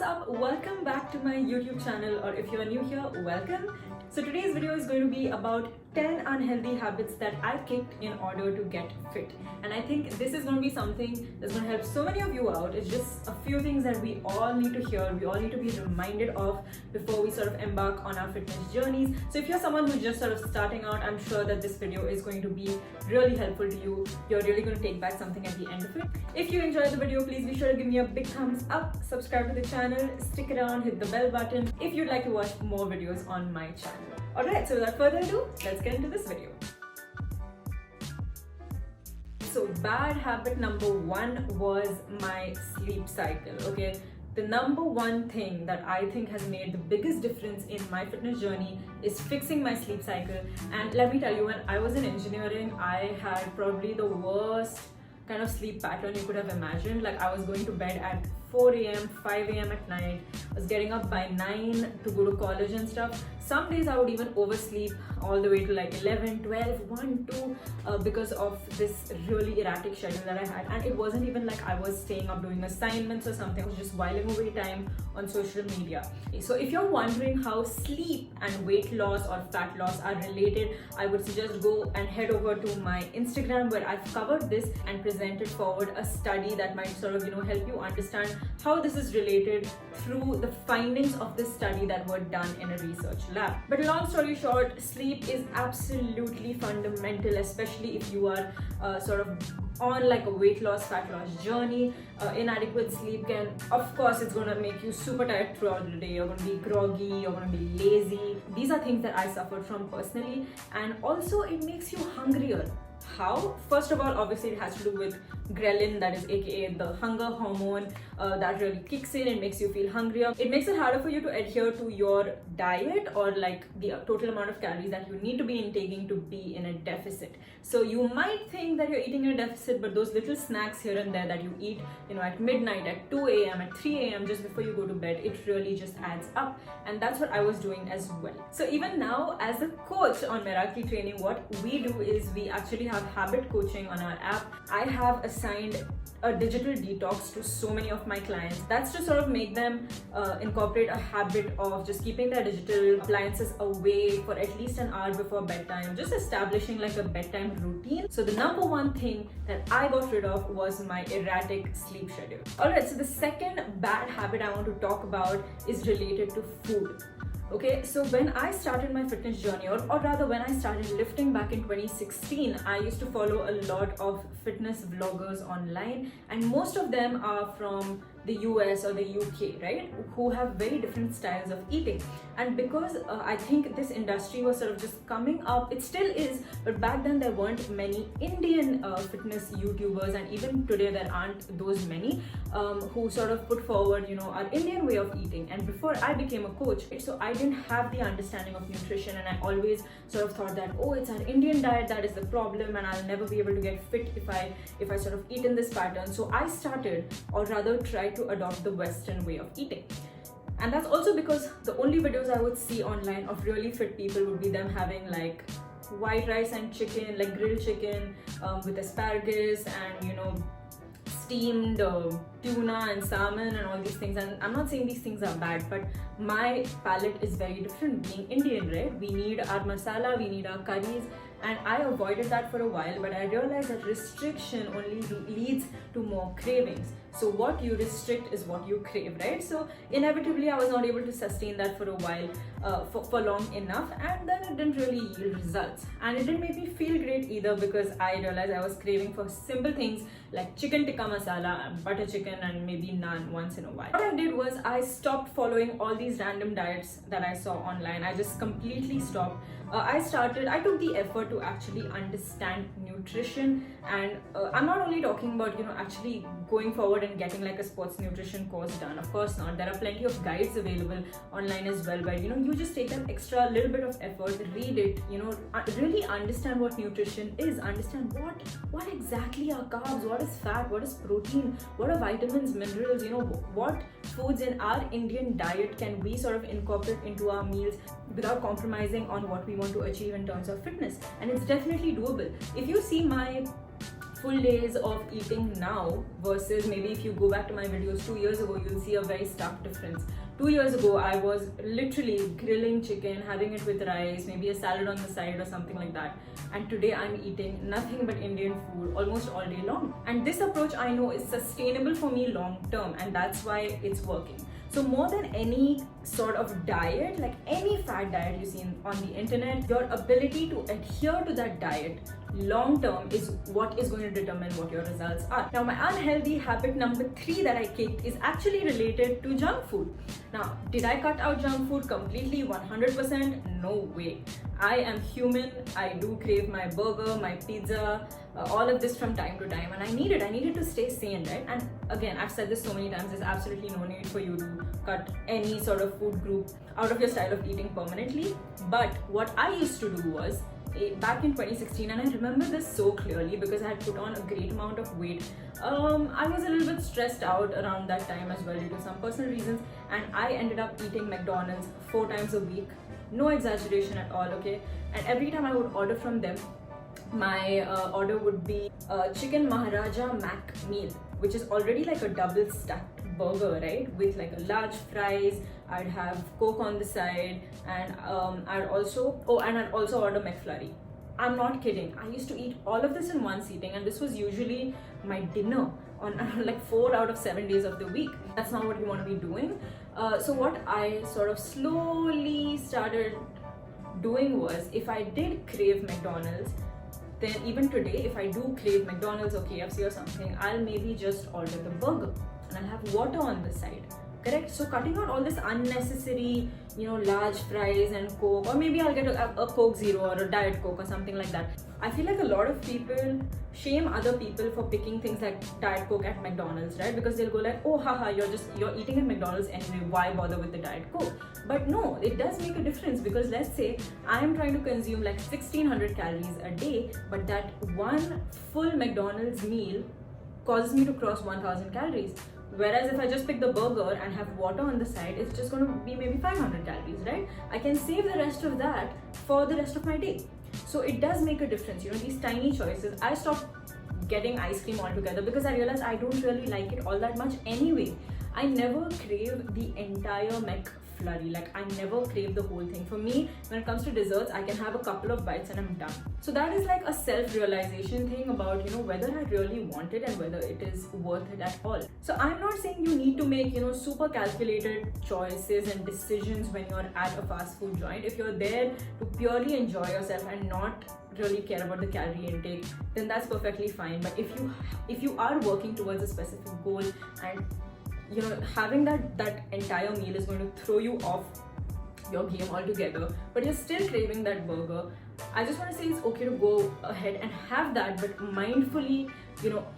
up? Welcome back to my YouTube channel, or if you are new here, welcome. So today's video is going to be about 10 unhealthy habits that I kicked in order to get fit. And I think this is going to be something that's going to help so many of you out. It's just a few things that we all need to hear, we all need to be reminded of before we sort of embark on our fitness journeys. So if you're someone who's just sort of starting out, I'm sure that this video is going to be really helpful to you. You're really going to take back something at the end of it. If you enjoyed the video, please be sure to give me a big thumbs up, subscribe to the channel, stick around, hit the bell button if you'd like to watch more videos on my channel. Alright, so without further ado, let's get into this video. So bad habit number one was my sleep cycle, okay? The number one thing that I think has made the biggest difference in my fitness journey is fixing my sleep cycle. And let me tell you, when I was in engineering, I had probably the worst kind of sleep pattern you could have imagined. Like, I was going to bed at 4 a.m., 5 a.m. at night. I was getting up by 9 to go to college and stuff. Some days I would even oversleep all the way to like 11, 12, 1, 2 because of this really erratic schedule that I had. And it wasn't even like I was staying up doing assignments or something. I was just whiling away time on social media. So if you're wondering how sleep and weight loss or fat loss are related, I would suggest go and head over to my Instagram, where I've covered this and presented forward a study that might sort of, help you understand how this is related through the findings of this study that were done in a research lab. But long story short, sleep is absolutely fundamental, especially if you are sort of on like a weight loss, fat loss journey. Inadequate sleep can, of course, it's gonna make you super tired throughout the day. You're gonna be groggy, you're gonna be lazy. These are things that I suffered from personally, and also it makes you hungrier. How? First of all, obviously it has to do with ghrelin, that is aka the hunger hormone that really kicks in. It makes you feel hungrier. It makes it harder for you to adhere to your diet, or like the total amount of calories that you need to be intaking to be in a deficit. So you might think that you're eating in a deficit, but those little snacks here and there that you eat, at midnight, at 2 a.m., at 3 a.m., just before you go to bed, it really just adds up. And that's what I was doing as well. So even now, as a coach on Miracle Training, what we do is we actually have habit coaching on our app. I have assigned a digital detox to so many of my clients. That's to sort of make them incorporate a habit of just keeping their digital appliances away for at least an hour before bedtime, just establishing like a bedtime routine. So the number one thing that I got rid of was my erratic sleep schedule. Alright, so the second bad habit I want to talk about is related to food. Okay, so when I started my fitness journey, or rather when I started lifting back in 2016, I used to follow a lot of fitness vloggers online, and most of them are from the US or the UK, right, who have very different styles of eating. And because I think this industry was sort of just coming up, it still is, but back then there weren't many Indian fitness YouTubers, and even today there aren't those many who sort of put forward, our Indian way of eating. And before I became a coach, so I didn't have the understanding of nutrition, and I always sort of thought that, oh, it's our Indian diet that is the problem, and I'll never be able to get fit if I sort of eat in this pattern. So I started, or rather tried to adopt the Western way of eating. And that's also because the only videos I would see online of really fit people would be them having like white rice and chicken, like grilled chicken with asparagus and steamed tuna and salmon and all these things. And I'm not saying these things are bad, but my palate is very different. Being Indian, right, we need our masala, we need our curries, and I avoided that for a while, but I realized that restriction only leads to more cravings. So what you restrict is what you crave, right? So inevitably I was not able to sustain that for a while, for long enough, and then it didn't really yield results. And it didn't make me feel great either, because I realized I was craving for simple things like chicken tikka masala, butter chicken, and maybe naan once in a while. What I did was I stopped following all these random diets that I saw online. I just completely stopped. I took the effort to actually understand nutrition, and I'm not only talking about actually going forward and getting like a sports nutrition course done. Of course not. There are plenty of guides available online as well, where you just take that extra little bit of effort, read it, really understand what nutrition is, understand what exactly are carbs, what is fat, what is protein, what are vitamins, minerals, what foods in our Indian diet can we sort of incorporate into our meals without compromising on what we want to achieve in terms of fitness. And it's definitely doable. If you see my full days of eating now versus maybe if you go back to my videos 2 years ago, you'll see a very stark difference. 2 years ago, I was literally grilling chicken, having it with rice, maybe a salad on the side or something like that. And today I'm eating nothing but Indian food almost all day long. And this approach I know is sustainable for me long term, and that's why it's working. So more than any sort of diet, like any fad diet you see on the internet, your ability to adhere to that diet long term is what is going to determine what your results are. Now, my unhealthy habit number 3 that I kicked is actually related to junk food. Now, did I cut out junk food completely 100%? No way. I am human. I do crave my burger, my pizza, all of this from time to time, and I needed to stay sane, right? And again, I've said this so many times, there's absolutely no need for you to cut any sort of food group out of your style of eating permanently. But what I used to do was, back in 2016, and I remember this so clearly because I had put on a great amount of weight. I was a little bit stressed out around that time as well due to some personal reasons, and I ended up eating McDonald's 4 times a week. No exaggeration at all, okay? And every time I would order from them, my order would be chicken Maharaja Mac meal, which is already like a double stacked burger, right? With like a large fries. I'd have Coke on the side, and I'd also order McFlurry. I'm not kidding. I used to eat all of this in one sitting, and this was usually my dinner on like 4 out of 7 days of the week. That's not what you want to be doing. So what I sort of slowly started doing was, if I did crave McDonald's, then even today, if I do crave McDonald's or KFC or something, I'll maybe just order the burger and I'll have water on the side. Correct? So cutting out all this unnecessary, large fries and Coke, or maybe I'll get a Coke Zero or a Diet Coke or something like that. I feel like a lot of people shame other people for picking things like Diet Coke at McDonald's, right? Because they'll go like, oh haha, you're eating at McDonald's anyway, why bother with the Diet Coke? But no, it does make a difference, because let's say I am trying to consume like 1600 calories a day, but that one full McDonald's meal causes me to cross 1000 calories. Whereas if I just pick the burger and have water on the side, it's just going to be maybe 500 calories, right? I can save the rest of that for the rest of my day. So it does make a difference, these tiny choices. I stopped getting ice cream altogether because I realized I don't really like it all that much anyway. I never crave the entire McFlurry. Like, I never crave the whole thing. For me, when it comes to desserts, I can have a couple of bites and I'm done. So that is like a self-realization thing about, whether I really want it and whether it is worth it at all. So I'm not saying you need to make, super calculated choices and decisions when you're at a fast food joint. If you're there to purely enjoy yourself and not really care about the calorie intake, then that's perfectly fine. But if you are working towards a specific goal, and having that entire meal is going to throw you off your game altogether, but you're still craving that burger, I just want to say it's okay to go ahead and have that, but mindfully,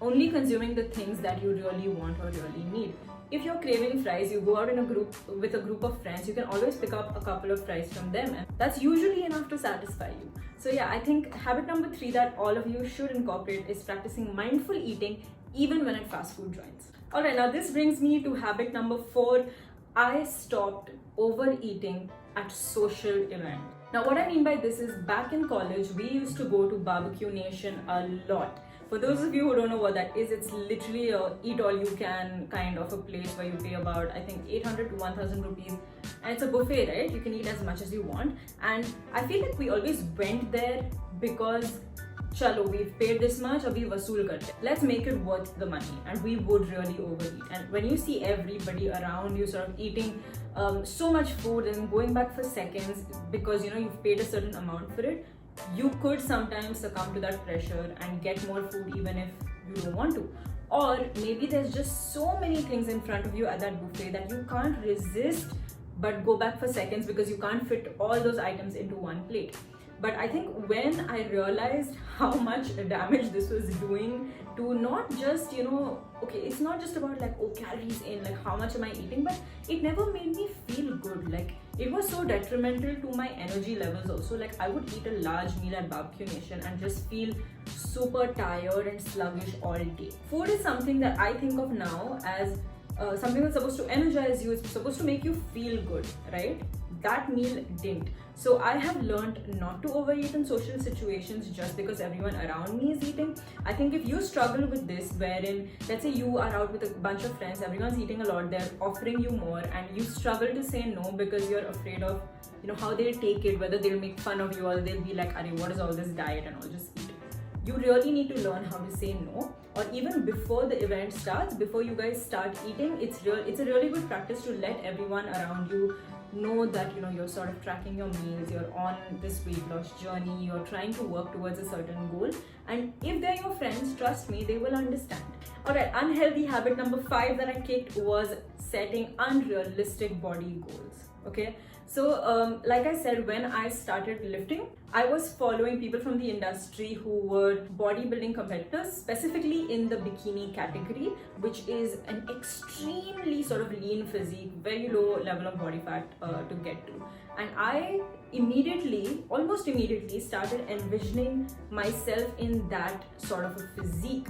only consuming the things that you really want or really need. If you're craving fries, you go out with a group of friends, you can always pick up a couple of fries from them, and that's usually enough to satisfy you. So yeah, I think habit number 3 that all of you should incorporate is practicing mindful eating even when at fast food joints. Alright, now this brings me to habit number 4. I stopped overeating at social events. Now what I mean by this is, back in college, we used to go to Barbecue Nation a lot. For those of you who don't know what that is, it's literally a eat all you can kind of a place where you pay about, I think, 800 to 1000 rupees, and it's a buffet, right? You can eat as much as you want. And I feel like we always went there because chalo, we've paid this much, abhi vasool karte. Let's make it worth the money, and we would really overeat. And when you see everybody around you sort of eating so much food and going back for seconds because you've paid a certain amount for it, you could sometimes succumb to that pressure and get more food even if you don't want to. Or maybe there's just so many things in front of you at that buffet that you can't resist but go back for seconds because you can't fit all those items into one plate. But I think when I realized how much damage this was doing to not just, okay, it's not just about like, oh, calories in, like how much am I eating, but it never made me feel good. Like, it was so detrimental to my energy levels also. Like, I would eat a large meal at Barbecue Nation and just feel super tired and sluggish all day. Food is something that I think of now as something that's supposed to energize you, it's supposed to make you feel good, right? That meal didn't. So I have learned not to overeat in social situations just because everyone around me is eating. I think if you struggle with this, wherein let's say you are out with a bunch of friends, everyone's eating a lot, they're offering you more, and you struggle to say no because you're afraid of, you know, how they'll take it, whether they'll make fun of you or they'll be like, "Arey, what is all this diet and all, just eat." You really need to learn how to say no. Or even before the event starts, before you guys start eating, it's a really good practice to let everyone around you know that, you know, you're sort of tracking your meals, you're on this weight loss journey, you're trying to work towards a certain goal, and if they're your friends, trust me, they will understand. All right, unhealthy habit number 5 that I kicked was setting unrealistic body goals. Okay, so like I said, when I started lifting, I was following people from the industry who were bodybuilding competitors, specifically in the bikini category, which is an extremely sort of lean physique, very low level of body fat to get to. And I almost immediately started envisioning myself in that sort of a physique,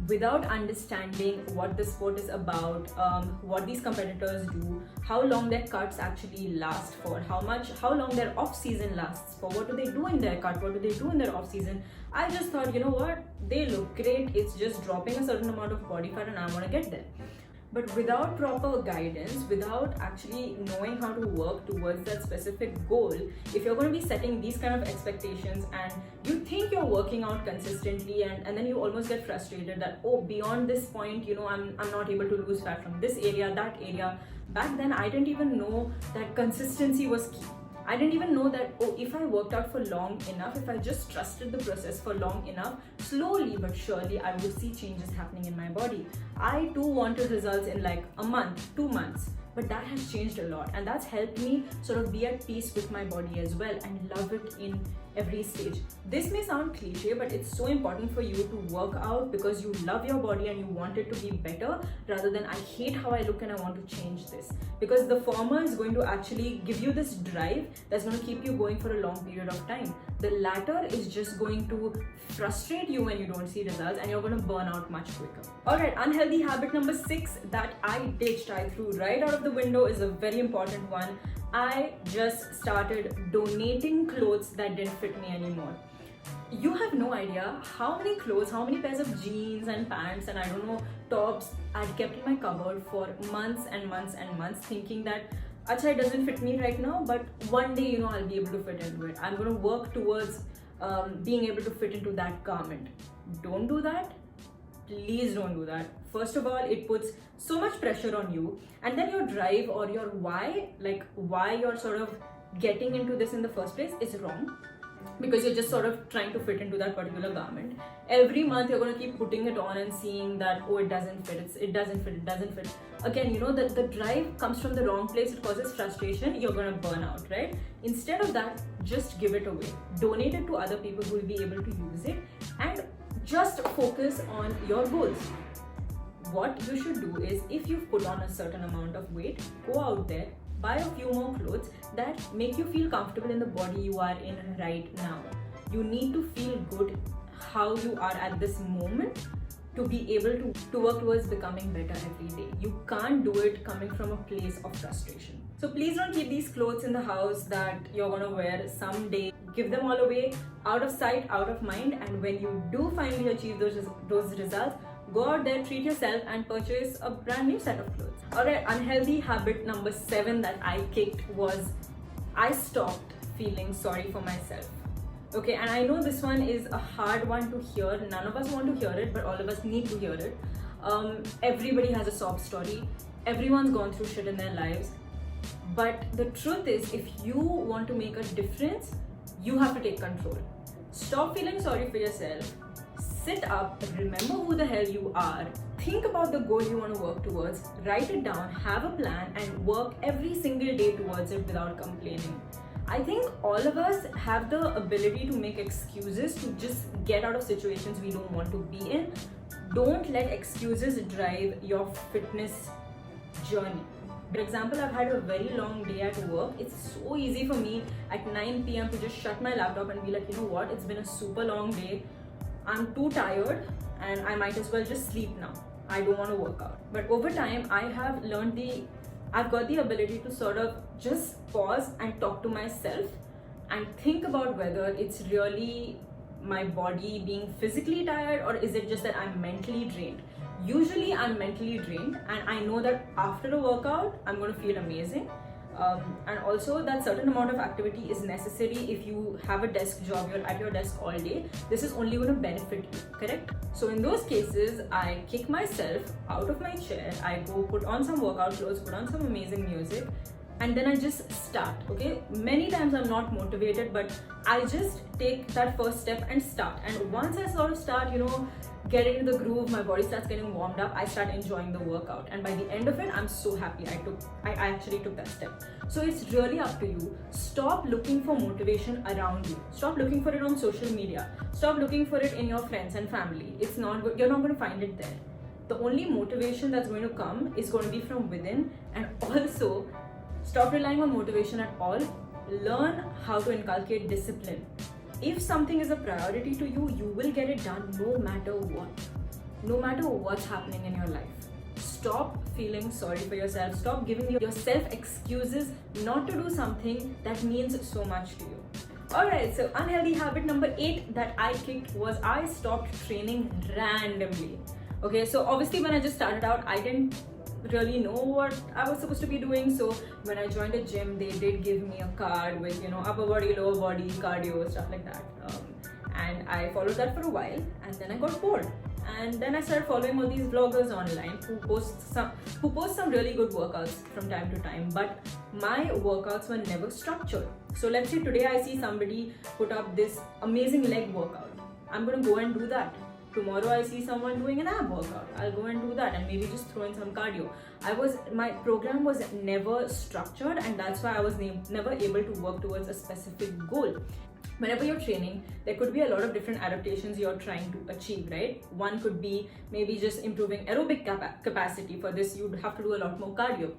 without understanding what the sport is about, what these competitors do, how long their cuts actually last for, how long their off season lasts for, what do they do in their cut, what do they do in their off season. I just thought, you know what, they look great, it's just dropping a certain amount of body fat and I want to get there. But without proper guidance, without actually knowing how to work towards that specific goal, if you're going to be setting these kind of expectations and you think you're working out consistently and then you almost get frustrated that, oh, beyond this point, you know, I'm not able to lose fat from this area, that area. Back then, I didn't even know that consistency was key. I didn't even know that, oh, if I worked out for long enough, if I just trusted the process for long enough, slowly but surely I would see changes happening in my body. I too wanted results in like a month, 2 months, but that has changed a lot, and that's helped me sort of be at peace with my body as well and love it in every stage. This may sound cliche, but it's so important for you to work out because you love your body and you want it to be better, rather than I hate how I look and I want to change this. Because the former is going to actually give you this drive that's going to keep you going for a long period of time. The latter is just going to frustrate you when you don't see results and you're going to burn out much quicker. Alright, unhealthy habit number 6 that I ditched, I threw right out of the window, is a very important one. I just started donating clothes that didn't fit me anymore. You have no idea how many clothes, how many pairs of jeans and pants and I don't know, tops I'd kept in my cupboard for months and months and months, thinking that acha, it doesn't fit me right now, but one day, you know, I'll be able to fit into it. I'm going to work towards being able to fit into that garment. Don't do that. Please don't do that. First of all, it puts so much pressure on you, and then your drive or your why, like why you're sort of getting into this in the first place, is wrong, because you're just sort of trying to fit into that particular garment. Every month you're going to keep putting it on and seeing that, oh, it doesn't fit, it doesn't fit. Again, you know, that the drive comes from the wrong place, it causes frustration, you're going to burn out, right? Instead of that, just give it away. Donate it to other people who will be able to use it, and just focus on your goals. What you should do is, if you've put on a certain amount of weight, go out there, buy a few more clothes that make you feel comfortable in the body you are in right now. You need to feel good how you are at this moment to be able to work towards becoming better every day. You can't do it coming from a place of frustration. So please don't keep these clothes in the house that you're gonna wear someday. Give them all away, out of sight, out of mind, and when you do finally achieve those results, go out there, treat yourself, and purchase a brand new set of clothes. Alright, unhealthy habit number 7 that I kicked was I stopped feeling sorry for myself. Okay, and I know this one is a hard one to hear. None of us want to hear it, but all of us need to hear it. Everybody has a sob story. Everyone's gone through shit in their lives. But the truth is, if you want to make a difference, you have to take control. Stop feeling sorry for yourself. Sit up, remember who the hell you are, think about the goal you want to work towards, write it down, have a plan, and work every single day towards it without complaining. I think all of us have the ability to make excuses to just get out of situations we don't want to be in. Don't let excuses drive your fitness journey. For example, I've had a very long day at work. It's so easy for me at 9 p.m. to just shut my laptop and be like, you know what, it's been a super long day. I'm too tired and I might as well just sleep now. I don't want to work out. But over time, I've got the ability to sort of just pause and talk to myself and think about whether it's really my body being physically tired, or is it just that I'm mentally drained. Usually I'm mentally drained, and I know that after a workout I'm going to feel amazing. And also that certain amount of activity is necessary. If you have a desk job, you're at your desk all day, this is only going to benefit you, correct? So in those cases, I kick myself out of my chair, I go put on some workout clothes, put on some amazing music, and then I just start. Okay, many times I'm not motivated, but I just take that first step and start. And once I sort of start, get into the groove, my body starts getting warmed up, I start enjoying the workout, and by the end of it, I'm so happy I actually took that step. So it's really up to you. Stop looking for motivation around you. Stop looking for it on social media. Stop looking for it in your friends and family. You're not going to find it there. The only motivation that's going to come is going to be from within. And also, stop relying on motivation at all. Learn how to inculcate discipline. If something is a priority to you, you will get it done no matter what. No matter what's happening in your life. Stop feeling sorry for yourself. Stop giving yourself excuses not to do something that means so much to you. Alright, so unhealthy habit number 8 that I kicked was I stopped training randomly. Okay, so obviously when I just started out, I didn't really know what I was supposed to be doing. So when I joined a gym, they did give me a card with upper body, lower body, cardio, stuff like that, and I followed that for a while, and then I got bored, and then I started following all these vloggers online who post some really good workouts from time to time, but my workouts were never structured. So let's say today I see somebody put up this amazing leg workout, I'm gonna go and do that. Tomorrow I see someone doing an ab workout, I'll go and do that, and maybe just throw in some cardio. My program was never structured, and that's why I was never able to work towards a specific goal. Whenever you're training, there could be a lot of different adaptations you're trying to achieve, right? One could be maybe just improving aerobic capacity. For this, you'd have to do a lot more cardio.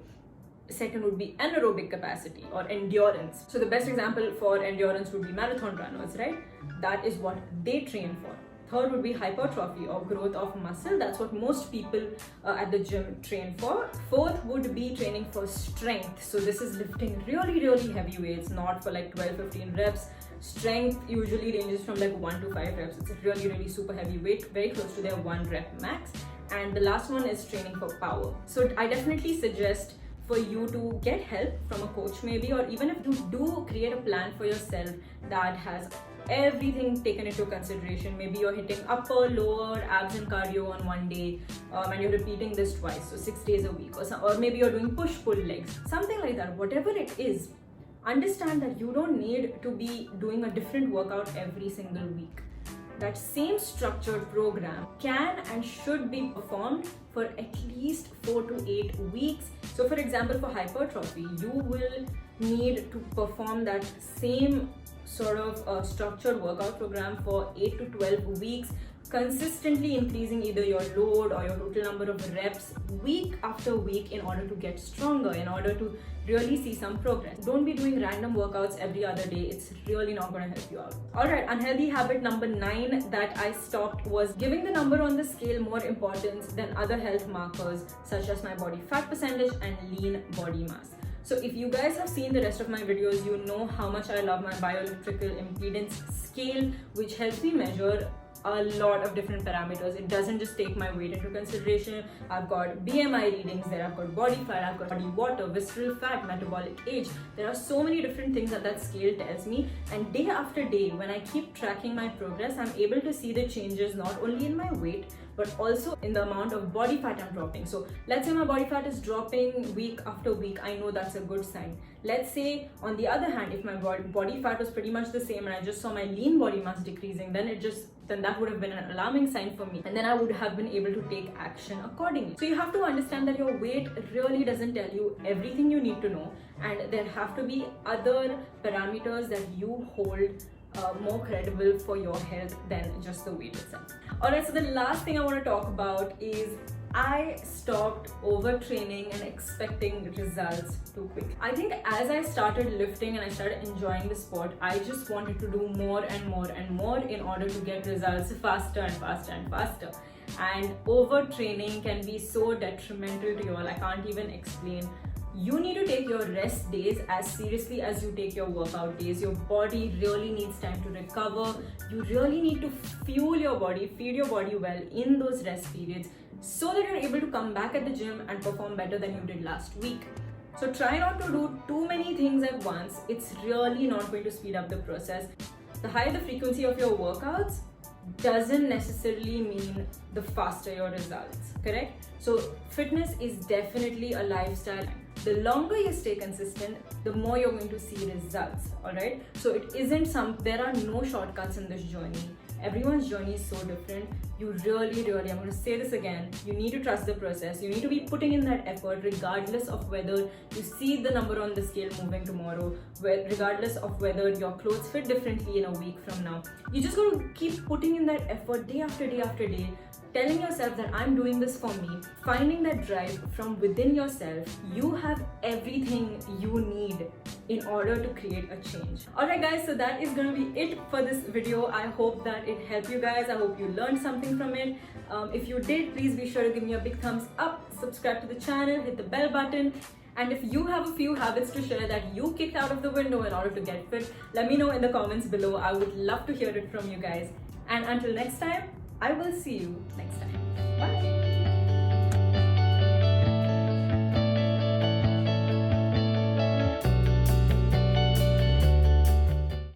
Second would be anaerobic capacity or endurance. So the best example for endurance would be marathon runners, right? That is what they train for. Third would be hypertrophy or growth of muscle. That's what most people at the gym train for. Fourth would be training for strength. So this is lifting really, really heavy weights, not for like 12-15 reps. Strength usually ranges from like 1 to 5 reps. It's a really, really super heavy weight, very close to their 1 rep max. And the last one is training for power. So I definitely suggest for you to get help from a coach maybe, or even if you do create a plan for yourself that has everything taken into consideration. Maybe you're hitting upper, lower, abs and cardio on one day, and you're repeating this twice, so 6 days a week, or maybe you're doing push-pull legs, something like that. Whatever it is, understand that you don't need to be doing a different workout every single week. That same structured program can and should be performed for at least 4 to 8 weeks. So for example, for hypertrophy, you will need to perform that same sort of structured workout program for 8 to 12 weeks, consistently increasing either your load or your total number of reps week after week in order to get stronger, in order to really see some progress. Don't be doing random workouts every other day. It's really not going to help you out. Alright, unhealthy habit number 9 that I stopped was giving the number on the scale more importance than other health markers such as my body fat percentage and lean body mass. So if you guys have seen the rest of my videos, you know how much I love my bioelectrical impedance scale, which helps me measure a lot of different parameters. It doesn't just take my weight into consideration. I've got BMI readings there, I've got body fat, I've got body water, visceral fat, metabolic age. There are so many different things that scale tells me, and day after day when I keep tracking my progress, I'm able to see the changes not only in my weight but also in the amount of body fat I'm dropping. So let's say my body fat is dropping week after week, I know that's a good sign. Let's say on the other hand, if my body fat was pretty much the same and I just saw my lean body mass decreasing, then that would have been an alarming sign for me, and then I would have been able to take action accordingly. So you have to understand that your weight really doesn't tell you everything you need to know, and there have to be other parameters that you hold more credible for your health than just the weight itself. Alright, so the last thing I want to talk about is I stopped overtraining and expecting results too quick. I think as I started lifting and I started enjoying the sport, I just wanted to do more and more and more in order to get results faster and faster and faster. and overtraining can be so detrimental to you all. I can't even explain. You need to take your rest days as seriously as you take your workout days. Your body really needs time to recover. You really need to fuel your body, feed your body well in those rest periods so that you're able to come back at the gym and perform better than you did last week. So try not to do too many things at once. It's really not going to speed up the process. The higher the frequency of your workouts doesn't necessarily mean the faster your results, correct? So fitness is definitely a lifestyle. The longer you stay consistent, the more you're going to see results, all right? So it isn't there are no shortcuts in this journey. Everyone's journey is so different. You really, I'm going to say this again, you need to trust the process. You need to be putting in that effort regardless of whether you see the number on the scale moving tomorrow, regardless of whether your clothes fit differently in a week from now. You just got to keep putting in that effort day after day after day, telling yourself that I'm doing this for me, finding that drive from within yourself. You have everything you need in order to create a change. Alright guys, so that is going to be it for this video. I hope that it helped you guys. I hope you learned something from it. If you did, please be sure to give me a big thumbs up, subscribe to the channel, hit the bell button. And if you have a few habits to share that you kicked out of the window in order to get fit, let me know in the comments below. I would love to hear it from you guys. And until next time, I will see you next time. Bye.